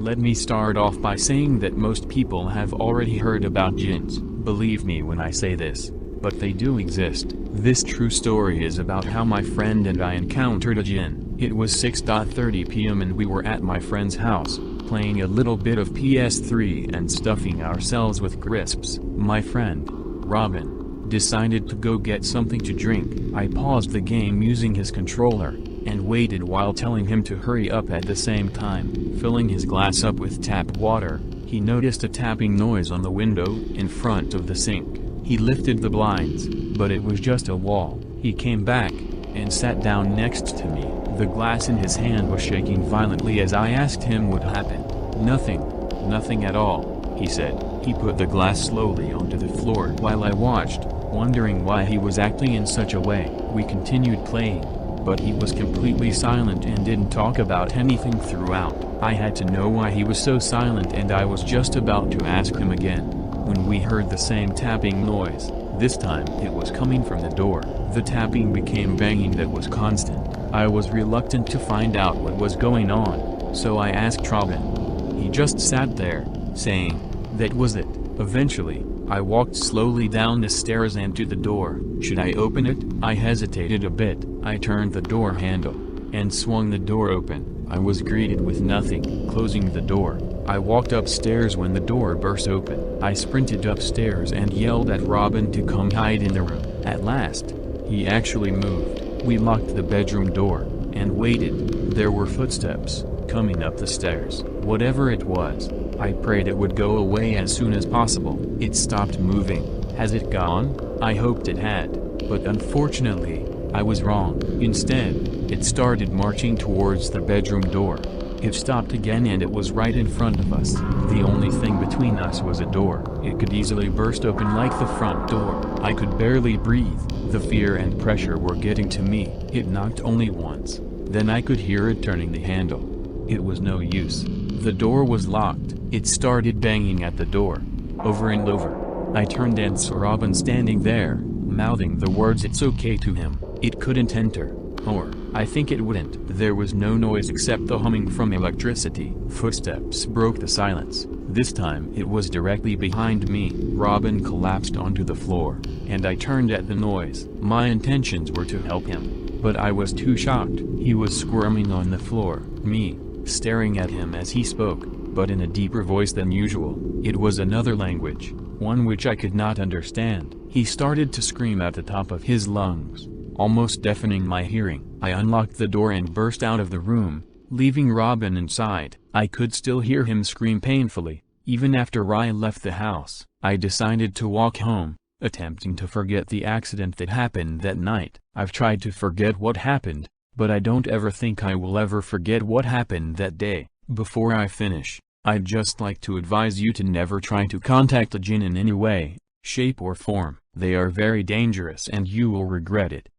Let me start off by saying that most people have already heard about jinns, believe me when I say this, but they do exist. This true story is about how my friend and I encountered a jinn. It was 6:30 p.m. and we were at my friend's house, playing a little bit of PS3 and stuffing ourselves with crisps. My friend, Robin, decided to go get something to drink. I paused the game using his controller, and waited while telling him to hurry up at the same time. Filling his glass up with tap water, he noticed a tapping noise on the window in front of the sink. He lifted the blinds, but it was just a wall. He came back, and sat down next to me. The glass in his hand was shaking violently as I asked him what happened. Nothing at all, he said. He put the glass slowly onto the floor while I watched, wondering why he was acting in such a way. We continued playing, but he was completely silent and didn't talk about anything throughout. I had to know why he was so silent, and I was just about to ask him again, when we heard the same tapping noise. This time it was coming from the door. The tapping became banging that was constant. I was reluctant to find out what was going on, so I asked Robin. He just sat there, saying, "That was it." Eventually, I walked slowly down the stairs and to the door. Should I open it? I hesitated a bit. I turned the door handle, and swung the door open. I was greeted with nothing. Closing the door, I walked upstairs when the door burst open. I sprinted upstairs and yelled at Robin to come hide in the room. At last, he actually moved. We locked the bedroom door, and waited. There were footsteps, coming up the stairs. Whatever it was, I prayed it would go away as soon as possible. It stopped moving. Has it gone? I hoped it had, but unfortunately, I was wrong. Instead, it started marching towards the bedroom door. It stopped again and it was right in front of us. The only thing between us was a door. It could easily burst open like the front door. I could barely breathe. The fear and pressure were getting to me. It knocked only once. Then I could hear it turning the handle. It was no use. The door was locked. It started banging at the door, over and over. I turned and saw Robin standing there, mouthing the words "it's okay" to him. It couldn't enter. Or, I think it wouldn't. There was no noise except the humming from electricity. Footsteps broke the silence. This time it was directly behind me. Robin collapsed onto the floor, and I turned at the noise. My intentions were to help him, but I was too shocked. He was squirming on the floor, me, staring at him as he spoke, but in a deeper voice than usual. It was another language, one which I could not understand. He started to scream at the top of his lungs, almost deafening my hearing. I unlocked the door and burst out of the room, leaving Robin inside. I could still hear him scream painfully, even after I left the house. I decided to walk home, attempting to forget the accident that happened that night. I've tried to forget what happened, but I don't ever think I will ever forget what happened that day. Before I finish, I'd just like to advise you to never try to contact a jinn in any way, shape or form. They are very dangerous and you will regret it.